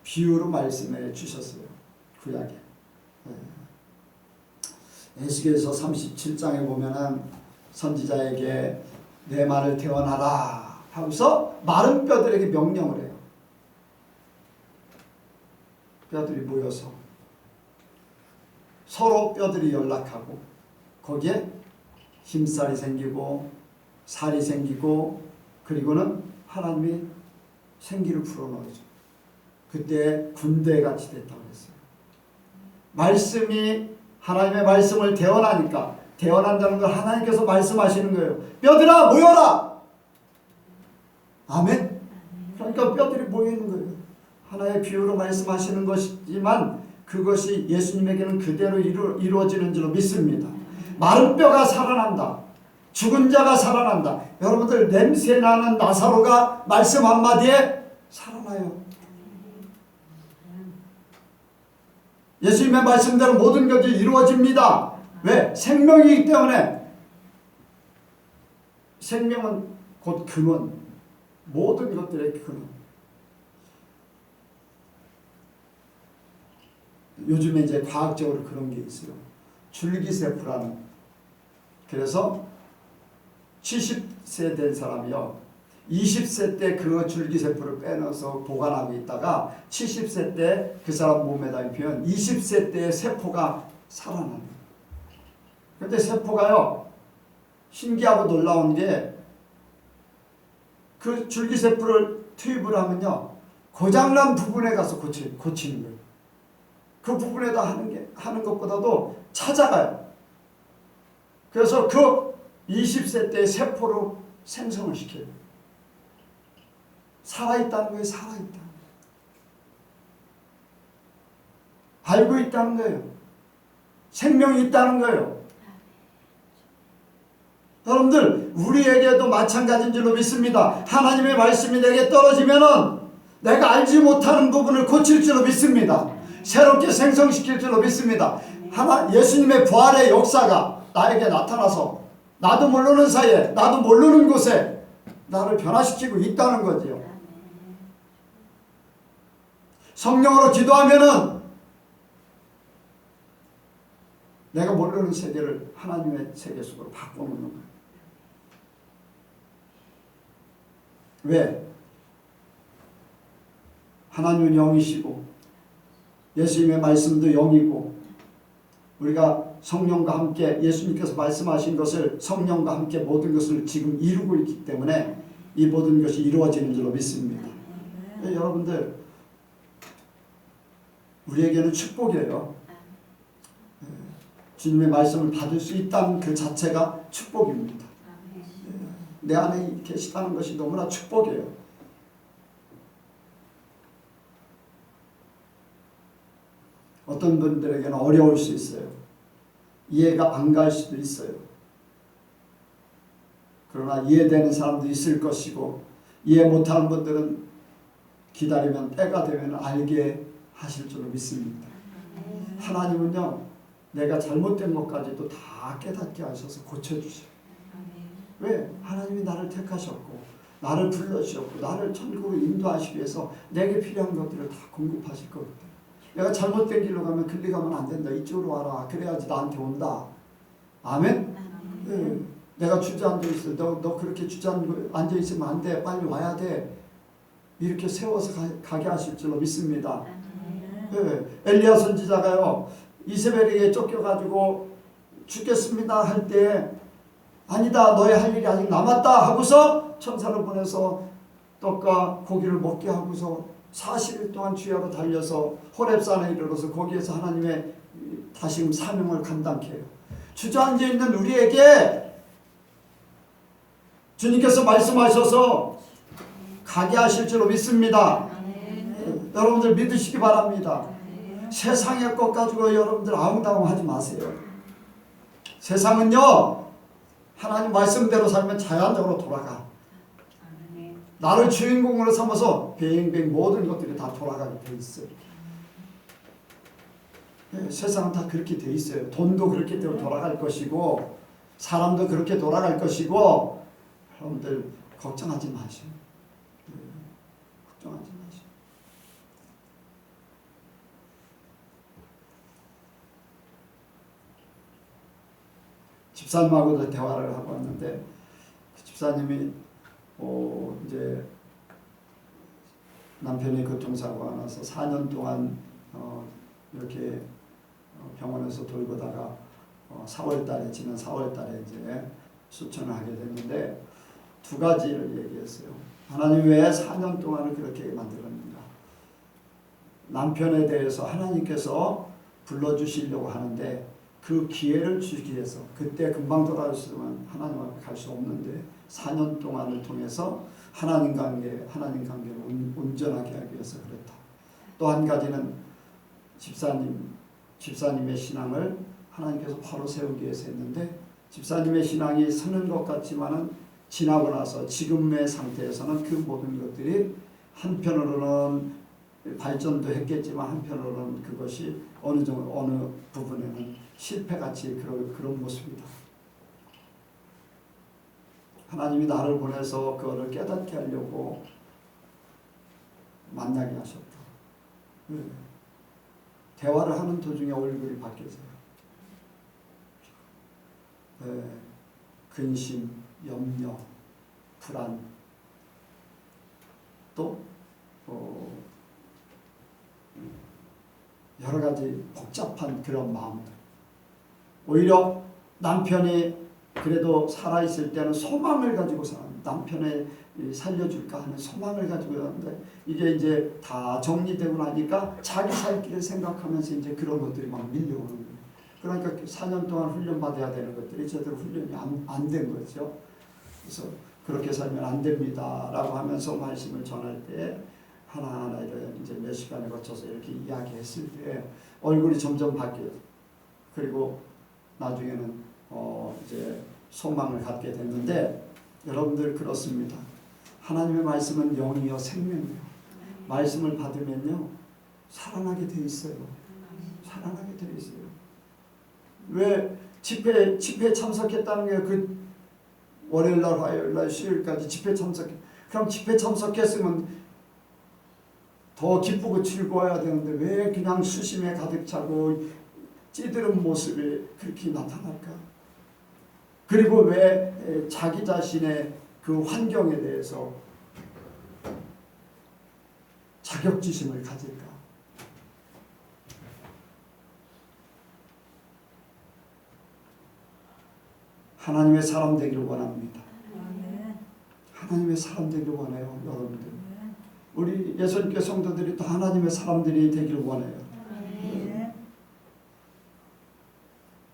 비유로 말씀해 주셨어요. 구약에. 에스겔서 37장에 보면은 선지자에게 내 말을 태어나라 하고서 마른 뼈들에게 명령을 해요. 뼈들이 모여서 서로 뼈들이 연락하고 거기에 힘살이 생기고 살이 생기고 그리고는 하나님이 생기를 불어넣어줘. 그때 군대같이 됐다고 했어요. 말씀이, 하나님의 말씀을 대언하니까, 대언한다는 걸 하나님께서 말씀하시는 거예요. 뼈들아 모여라. 아멘. 그러니까 뼈들이 모이는 거예요. 하나의 비유로 말씀하시는 것이지만 그것이 예수님에게는 그대로 이루어지는 줄로 믿습니다. 마른 뼈가 살아난다. 죽은 자가 살아난다. 여러분들 냄새나는 나사로가 말씀 한마디에 살아나요. 예수님의 말씀대로 모든 것이 이루어집니다. 왜? 생명이기 때문에. 생명은 곧 근원, 모든 것들의 근원. 요즘에 이제 과학적으로 그런 게 있어요. 줄기세포라는. 그래서 70세 된 사람이요, 20세 때 그 줄기세포를 빼내서 보관하고 있다가 70세 때 그 사람 몸에다 입히면 20세 때의 세포가 살아나요. 근데 세포가요, 신기하고 놀라운 게 그 줄기세포를 투입을 하면요, 고장난 부분에 가서 고치는 거예요. 그 부분에다 하는 것보다도 찾아가요. 그래서 그 20세 때의 세포로 생성을 시켜요. 살아있다는 거예요. 살아있다. 알고 있다는 거예요. 생명이 있다는 거예요. 여러분들 우리에게도 마찬가지인 줄로 믿습니다. 하나님의 말씀이 내게 떨어지면은 내가 알지 못하는 부분을 고칠 줄로 믿습니다. 새롭게 생성시킬 줄로 믿습니다. 예수님의 부활의 역사가 나에게 나타나서 나도 모르는 사이에, 나도 모르는 곳에 나를 변화시키고 있다는 거지요. 성령으로 기도하면은 내가 모르는 세계를 하나님의 세계 속으로 바꿔놓는 거예요. 왜? 하나님은 영이시고 예수님의 말씀도 영이고 우리가 성령과 함께 예수님께서 말씀하신 것을 성령과 함께 모든 것을 지금 이루고 있기 때문에 이 모든 것이 이루어지는 줄로 믿습니다. 여러분들 우리에게는 축복이에요. 주님의 말씀을 받을 수 있다는 그 자체가 축복입니다. 내 안에 계시다는 것이 너무나 축복이에요. 어떤 분들에게는 어려울 수 있어요. 이해가 안 갈 수도 있어요. 그러나 이해되는 사람도 있을 것이고 이해 못하는 분들은 기다리면 때가 되면 알게 하실 줄로 믿습니다. 하나님은요, 내가 잘못된 것까지도 다 깨닫게 하셔서 고쳐주셔요. 왜? 하나님이 나를 택하셨고 나를 불러주셨고 나를 천국으로 인도하시기 위해서 내게 필요한 것들을 다 공급하실 거거든요. 내가 잘못된 길로 가면 글리 가면 안 된다. 이쪽으로 와라. 그래야지 나한테 온다. 아멘? 네. 내가 주저앉아 있어. 너 그렇게 주저앉아 있으면 안 돼. 빨리 와야 돼. 이렇게 세워서 가게 하실 줄로 믿습니다. 네. 엘리야 선지자가요, 이세벨에게 쫓겨가지고 죽겠습니다 할 때, 아니다, 너의 할 일이 아직 남았다 하고서 천사를 보내서 떡과 고기를 먹게 하고서 40일 동안 주야로 달려서 호렙산에 이르러서 거기에서 하나님의 다시금 사명을 감당케 해요. 주저앉아 있는 우리에게 주님께서 말씀하셔서 가게 하실 줄로 믿습니다. 여러분들 믿으시기 바랍니다. 세상의 것 가지고 여러분들 아웅다웅하지 마세요. 세상은요, 하나님 말씀대로 살면 자연적으로 돌아가. 나를 주인공으로 삼아서 뱅뱅 모든 것들이 다 돌아가게 돼 있어요. 네, 세상은 다 그렇게 돼 있어요. 돈도 그렇게 돌아갈 것이고 사람도 그렇게 돌아갈 것이고, 여러분들 걱정하지 마세요. 네, 걱정하지 마세요. 집사님하고도 대화를 하고 왔는데 그 집사님이 이제 남편이 교통사고가 나서 4년 동안 이렇게 병원에서 돌보다가 4월달에 지난 4월달에 이제 수천을 하게 됐는데 두 가지를 얘기했어요. 하나님 왜 4년 동안을 그렇게 만들었는가? 남편에 대해서 하나님께서 불러주시려고 하는데 그 기회를 주기 위해서, 그때 금방 돌아왔으면 하나님 앞에 갈 수 없는데 4년 동안을 통해서 하나님 관계를 온전하게 하기 위해서 그랬다. 또 한 가지는 집사님의 신앙을 하나님께서 바로 세우기 위해서 했는데, 집사님의 신앙이 서는 것 같지만은 지나고 나서 지금의 상태에서는 그 모든 것들이 한편으로는 발전도 했겠지만 한편으로는 그것이 어느 부분에는 실패같이 그런 모습이다. 하나님이 나를 보내서 그거를 깨닫게 하려고 만나게 하셨다. 대화를 하는 도중에 얼굴이 바뀌어서요. 근심, 염려, 불안, 또 여러 가지 복잡한 그런 마음들. 오히려 남편이 그래도 살아있을 때는 소망을 가지고 남편을 살려줄까 하는 소망을 가지고 있는데, 이게 이제 다 정리되고 나니까 자기 살 길을 생각하면서 이제 그런 것들이 막 밀려오는 거예요. 그러니까 4년 동안 훈련받아야 되는 것들이 제대로 훈련이 안 된 거죠. 그래서 그렇게 살면 안 됩니다 라고 하면서 말씀을 전할 때 하나하나 이제 몇 시간에 거쳐서 이렇게 이야기했을 때 얼굴이 점점 바뀌어요. 그리고 나중에는 이제 소망을 갖게 됐는데, 여러분들 그렇습니다. 하나님의 말씀은 영이요 생명이요. 말씀을 받으면요 살아나게 돼 있어요. 살아나게 돼 있어요. 왜 집회에 참석했다는 게 그 월요일날, 화요일날, 수요일까지 집회 참석해. 그럼 집회 참석했으면 더 기쁘고 즐거워야 되는데 왜 그냥 수심에 가득 차고 찌들은 모습이 그렇게 나타날까? 그리고 왜 자기 자신의 그 환경에 대해서 자격지심을 가질까? 하나님의 사람 되기를 원합니다. 하나님의 사람 되기를 원해요, 여러분들. 우리 예수님께 성도들이 다 하나님의 사람들이 되기를 원해요.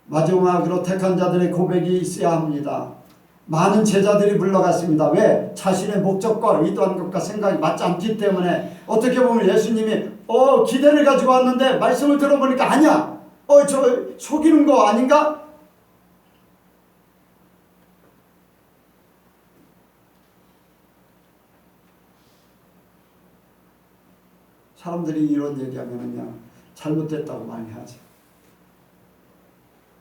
마지막으로 택한 자들의 고백이 있어야 합니다. 많은 제자들이 물러갔습니다. 왜? 자신의 목적과 의도한 것과 생각이 맞지 않기 때문에. 어떻게 보면 예수님이 기대를 가지고 왔는데 말씀을 들어보니까 아니야. 저 속이는 거 아닌가? 사람들이 이런 얘기하면 그냥 잘못됐다고 많이 하지.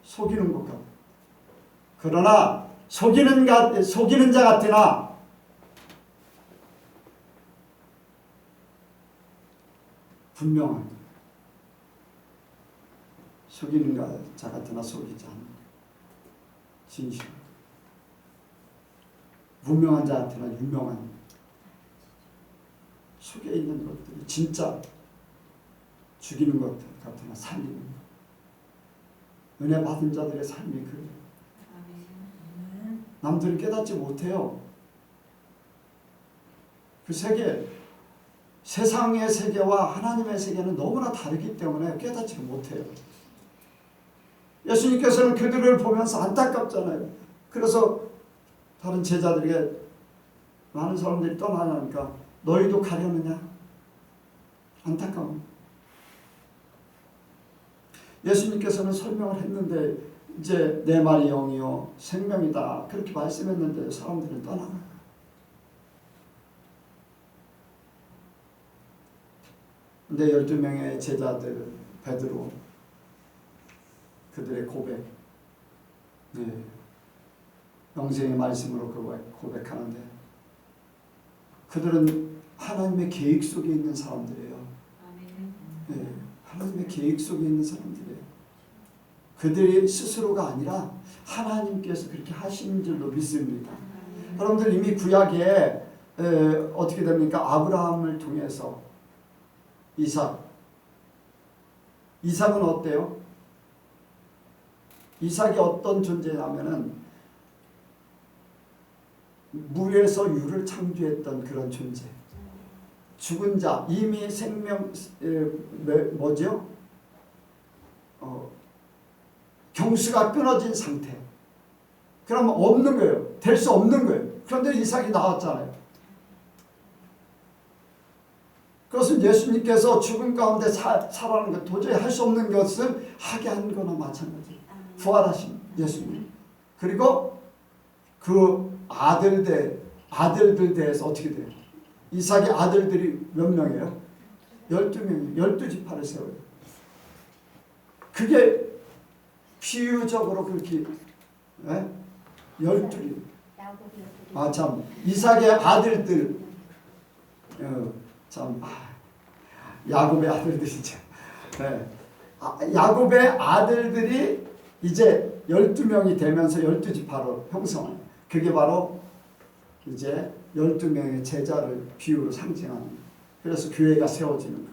속이는 것 같아. 그러나 속이는 자 같으나 분명한 속이는 자 같으나 속이지 않는 진실. 무명한 자 같으나 유명한 속에 있는 것들이 진짜 죽이는 것들 같으나 살리는 것. 은혜 받은 자들의 삶이 그래요. 남들은 깨닫지 못해요. 그 세계, 세상의 세계와 하나님의 세계는 너무나 다르기 때문에 깨닫지 못해요. 예수님께서는 그들을 보면서 안타깝잖아요. 그래서 다른 제자들에게 많은 사람들이 떠나니까 너희도 가려느냐? 안타까워. 예수님께서는 설명을 했는데 이제 내 말이 영이요 생명이다 그렇게 말씀했는데 사람들은 떠나가요. 근데 12명의 제자들 베드로 그들의 고백, 네, 영생의 말씀으로 고백하는데 그들은 하나님의 계획 속에 있는 사람들이에요. 네, 하나님의 계획 속에 있는 사람들이에요. 그들이 스스로가 아니라 하나님께서 그렇게 하시는 줄로 믿습니다. 여러분들 이미 구약에 어떻게 됩니까? 아브라함을 통해서 이삭은 어때요? 이삭이 어떤 존재냐면은 물에서 유를 창조했던 그런 존재. 죽은 자, 이미 생명 뭐죠? 경수가 끊어진 상태. 그러면 없는 거예요. 될 수 없는 거예요. 그런데 이삭이 나왔잖아요. 그것은 예수님께서 죽음 가운데 살아나는 것, 도저히 할 수 없는 것을 하게 한 거나 마찬가지예요. 부활하신 예수님. 그리고 그 아들들 대해서 어떻게 돼요? 이삭의 아들들이 몇 명이에요? 12명이에요. 12지파를 세워요. 그게 비유적으로 그렇게 12이. 참 이삭의 아들들 야곱의 아들들 진짜. 야곱의 아들들이 이제 12명이 되면서 12지파로 형성해요. 그게 바로 이제 12명의 제자를 비유로 상징하는 거예요. 그래서 교회가 세워지는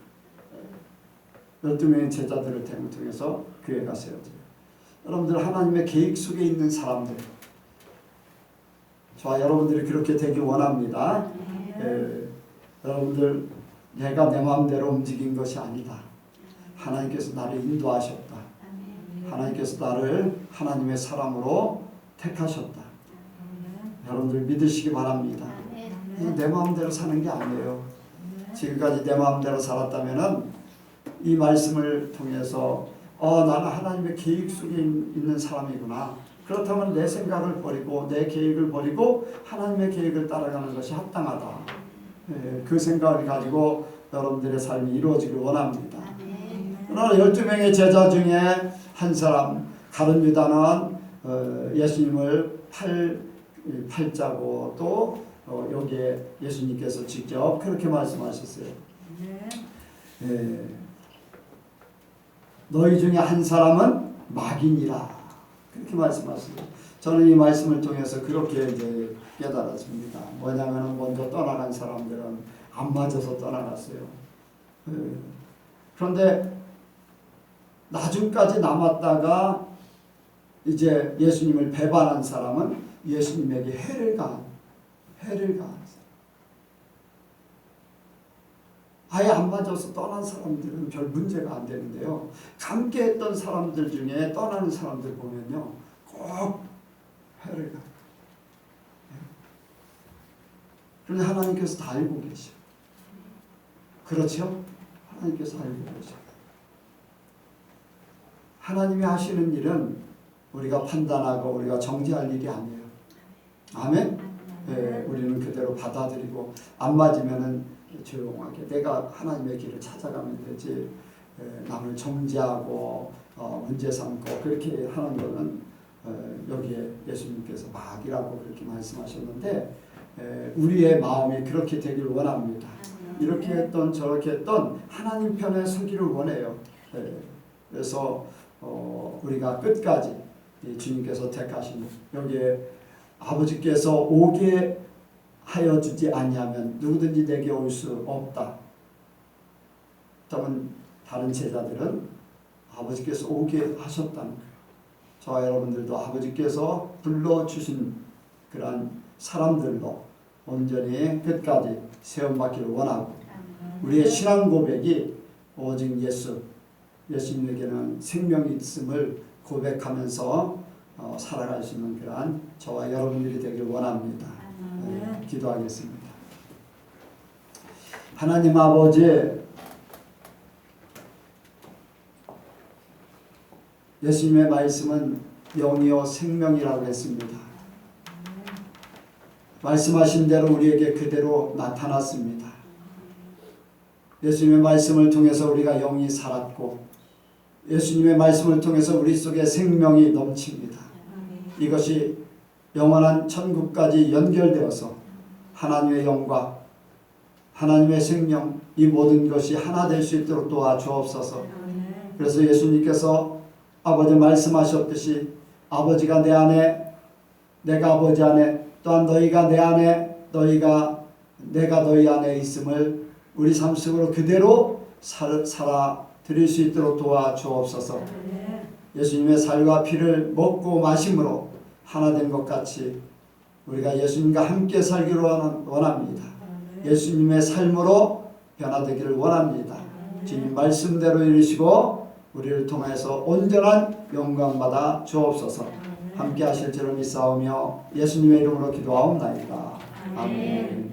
거예요. 12명의 제자들을 통해서 교회가 세워져요. 여러분들 하나님의 계획 속에 있는 사람들, 저와 여러분들이 그렇게 되기 원합니다. 여러분들 내가 내 마음대로 움직인 것이 아니다. 하나님께서 나를 인도하셨다. 하나님께서 나를 하나님의 사람으로 택하셨다. 여러분들 믿으시기 바랍니다. 내 마음대로 사는 게 아니에요. 지금까지 내 마음대로 살았다면은 이 말씀을 통해서 나는 하나님의 계획 속에 있는 사람이구나. 그렇다면 내 생각을 버리고 내 계획을 버리고 하나님의 계획을 따라가는 것이 합당하다. 그 생각을 가지고 여러분들의 삶이 이루어지길 원합니다. 그러나 12명의 제자 중에 한 사람 가룟 유다는 예수님을 팔자고 또 여기에 예수님께서 직접 그렇게 말씀하셨어요. 너희 중에 한 사람은 마귀니라 그렇게 말씀하셨어요. 저는 이 말씀을 통해서 그렇게 이제 깨달았습니다. 뭐냐면 먼저 떠나간 사람들은 안 맞아서 떠나갔어요. 그런데 나중까지 남았다가 이제 예수님을 배반한 사람은 예수님에게 해를 가한 사람. 아예 안 맞아서 떠난 사람들은 별 문제가 안 되는데요. 함께 했던 사람들 중에 떠나는 사람들 보면요. 꼭 해를 가요. 그런데 하나님께서 다 알고 계셔. 그렇죠? 하나님께서 알고 계셔. 하나님이 하시는 일은 우리가 판단하고 우리가 정죄할 일이 아니에요. 아멘? 우리는 그대로 받아들이고 안 맞으면은 조용하게 내가 하나님의 길을 찾아가면 되지 남을 정죄하고 문제 삼고 그렇게 하는 것은 여기에 예수님께서 막이라고 그렇게 말씀하셨는데 우리의 마음이 그렇게 되길 원합니다. 이렇게 했던 저렇게 했던 하나님 편에 서기를 원해요. 그래서 우리가 끝까지 주님께서 택하신 여기에 아버지께서 오게 하여 주지 아니하면 누구든지 내게 올 수 없다. 다른 제자들은 아버지께서 오게 하셨다는 거예요. 저와 여러분들도 아버지께서 불러주신 그러한 사람들로 온전히 끝까지 세움받기를 원하고 우리의 신앙 고백이 오직 예수님에게는 생명이 있음을 고백하면서 살아갈 수 있는 그러한 저와 여러분들이 되길 원합니다. 기도하겠습니다. 하나님 아버지, 예수님의 말씀은 영이요 생명이라고 했습니다. 말씀하신 대로 우리에게 그대로 나타났습니다. 예수님의 말씀을 통해서 우리가 영이 살았고 예수님의 말씀을 통해서 우리 속에 생명이 넘칩니다. 이것이 영원한 천국까지 연결되어서 하나님의 영과 하나님의 생명 이 모든 것이 하나 될 수 있도록 도와주옵소서. 그래서 예수님께서 아버지 말씀하셨듯이 아버지가 내 안에 내가 아버지 안에 또한 너희가 내 안에 내가 너희 안에 있음을 우리 삶 속으로 그대로 살아 드릴 수 있도록 도와주옵소서. 예수님의 살과 피를 먹고 마심으로 하나 된 것 같이 우리가 예수님과 함께 살기를 원합니다. 예수님의 삶으로 변화되기를 원합니다. 주님 말씀대로 이루시고 우리를 통해서 온전한 영광 받아 주옵소서. 함께 하실 줄을 믿사오며 예수님의 이름으로 기도하옵나이다. 아멘.